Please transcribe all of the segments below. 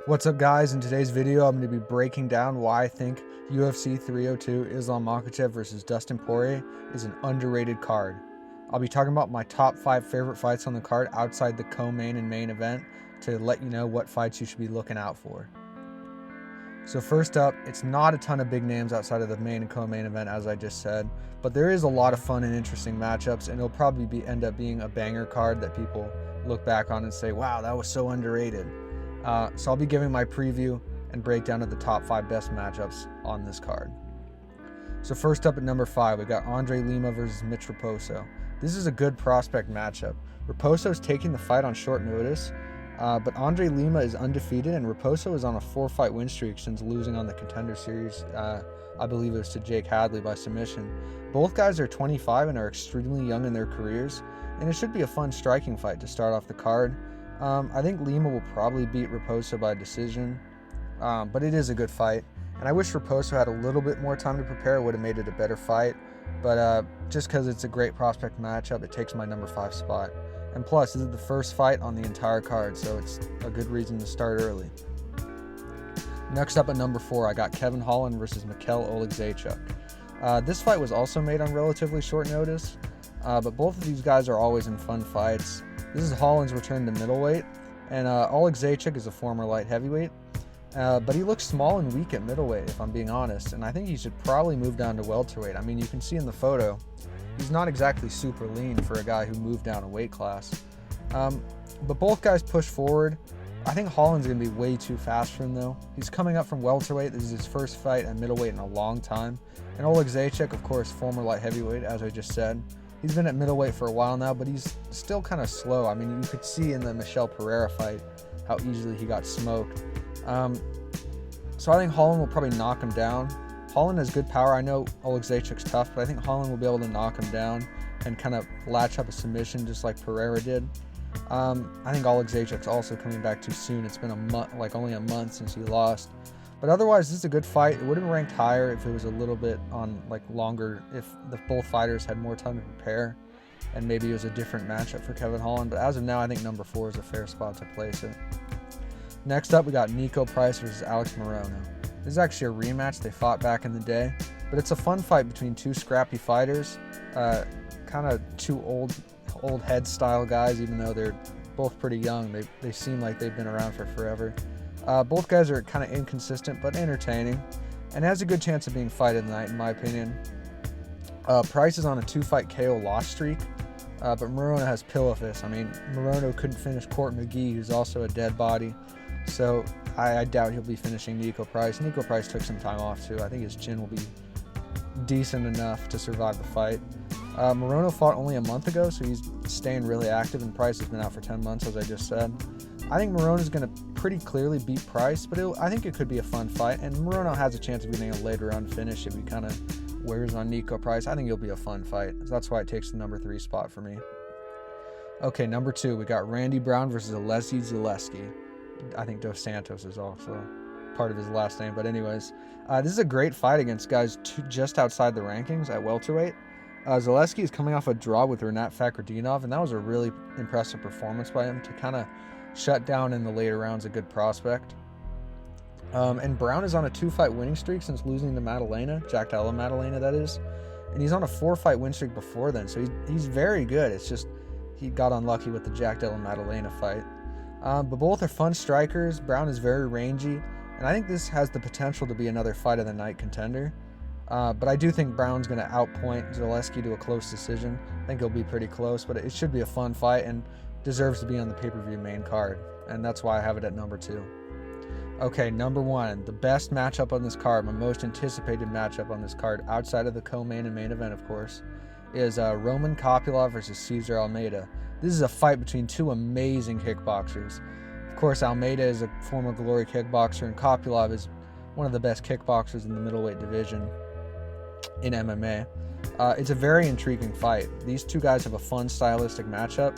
What's up, guys? In today's video, I'm going to be breaking down why I think UFC 302 Islam Makhachev versus Dustin Poirier is an underrated card. I'll be talking about my top 5 favorite fights on the card outside the co-main and main event to let you know what fights you should be looking out for. So first up, it's not a ton of big names outside of the main and co-main event, as I just said, but there is a lot of fun and interesting matchups, and it'll probably end up being a banger card that people look back on and say, wow, that was so underrated. So I'll be giving my preview and breakdown of the top 5 best matchups on this card. So first up at number 5, we got Andre Lima versus Mitch Raposo. This is a good prospect matchup. Raposo is taking the fight on short notice, but Andre Lima is undefeated, and Raposo is on a 4-fight win streak since losing on the Contender Series. I believe it was to Jake Hadley by submission. Both guys are 25 and are extremely young in their careers, and it should be a fun striking fight to start off the card. I think Lima will probably beat Raposo by decision, but it is a good fight. And I wish Raposo had a little bit more time to prepare. It would have made it a better fight. But just because it's a great prospect matchup, it takes my number 5 spot. And plus, this is the first fight on the entire card, so it's a good reason to start early. Next up at number 4, I got Kevin Holland versus Mikhail Oleksiejczuk. This fight was also made on relatively short notice, but both of these guys are always in fun fights. This is Holland's return to middleweight, and Oleksiejczuk is a former light heavyweight, but he looks small and weak at middleweight, if I'm being honest, and I think he should probably move down to welterweight. I mean, you can see in the photo, he's not exactly super lean for a guy who moved down a weight class. But both guys push forward. I think Holland's going to be way too fast for him, though. He's coming up from welterweight. This is his first fight at middleweight in a long time. And Oleksiejczuk, of course, former light heavyweight, as I just said. He's been at middleweight for a while now, but he's still kind of slow. I mean, you could see in the Michel Pereira fight how easily he got smoked. So I think Holland will probably knock him down. Holland has good power. I know Oleksiejczuk's tough, but I think Holland will be able to knock him down and kind of latch up a submission just like Pereira did. I think Oleksiejczuk's also coming back too soon. It's been only a month since he lost. But otherwise, this is a good fight. It would have ranked higher if it was a little bit on longer, if both fighters had more time to prepare, and maybe it was a different matchup for Kevin Holland. But as of now, I think number 4 is a fair spot to place it. Next up, we got Nico Price versus Alex Morono. This is actually a rematch. They fought back in the day, but it's a fun fight between two scrappy fighters, kind of two old head style guys, even though they're both pretty young. They seem like they've been around for forever. Both guys are kind of inconsistent but entertaining, and has a good chance of being fight of the night, in my opinion. Price is on a 2-fight KO loss streak, but Morono has pillow fists. I mean, Morono couldn't finish Court McGee, who's also a dead body, so I doubt he'll be finishing Nico Price. Nico Price took some time off too. I think his chin will be decent enough to survive the fight. Morono fought only a month ago, so he's staying really active, and Price has been out for 10 months, as I just said. I think Morono is going to pretty clearly beat Price, but I think it could be a fun fight, and Morono has a chance of getting a later run finish if he kind of wears on Nico Price. I think it'll be a fun fight. So that's why it takes the number 3 spot for me. Okay, number 2, we got Randy Brown versus Alesi Zaleski. I think Dos Santos is also part of his last name, but anyways, this is a great fight against guys just outside the rankings at welterweight. Zaleski is coming off a draw with Rinat Fakhretdinov, and that was a really impressive performance by him to kind of shut down in the later rounds a good prospect. And Brown is on a 2-fight winning streak since losing to Maddalena, Jack Della Maddalena, that is. And he's on a 4-fight win streak before then, so he's very good. It's just he got unlucky with the Jack Della Maddalena fight. But both are fun strikers. Brown is very rangy, and I think this has the potential to be another fight of the night contender. But I do think Brown's going to outpoint Zaleski to a close decision. I think it'll be pretty close, but it should be a fun fight and deserves to be on the pay-per-view main card, and that's why I have it at number 2. Okay, number 1, the best matchup on this card, my most anticipated matchup on this card, outside of the co-main and main event, of course, is Roman Kopylov versus Cesar Almeida. This is a fight between two amazing kickboxers. Of course, Almeida is a former Glory kickboxer, and Kopylov is one of the best kickboxers in the middleweight division in MMA. It's a very intriguing fight. These two guys have a fun stylistic matchup.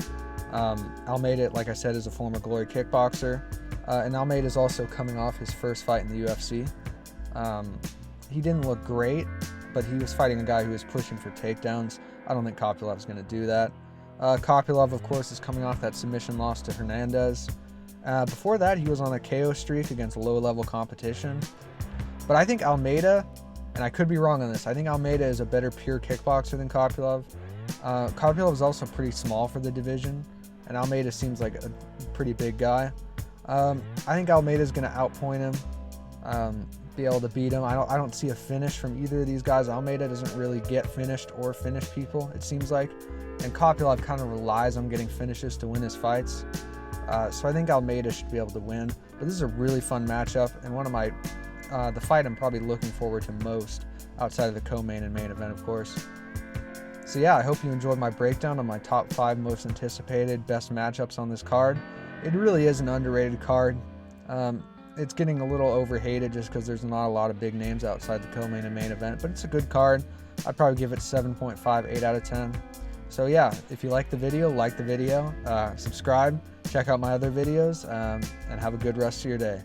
Almeida, like I said, is a former Glory kickboxer, and Almeida is also coming off his first fight in the UFC. He didn't look great, but he was fighting a guy who was pushing for takedowns. I don't think Kopylov is going to do that. Kopylov, of course, is coming off that submission loss to Hernandez. Before that, he was on a KO streak against low-level competition. But I think Almeida, and I could be wrong on this, I think Almeida is a better pure kickboxer than Kopylov. Kopylov is also pretty small for the division, and Almeida seems like a pretty big guy. I think Almeida is going to outpoint him, be able to beat him. I don't see a finish from either of these guys. Almeida doesn't really get finished or finish people, it seems like, and Kopylov kind of relies on getting finishes to win his fights. So I think Almeida should be able to win. But this is a really fun matchup, and one of my the fight I'm probably looking forward to most outside of the co-main and main event, of course. So yeah, I hope you enjoyed my breakdown on my top 5 most anticipated best matchups on this card. It really is an underrated card. It's getting a little overhated just because there's not a lot of big names outside the co-main and main event, but it's a good card. I'd probably give it 7.5, 8 out of 10. So yeah, if you like the video, subscribe, check out my other videos, and have a good rest of your day.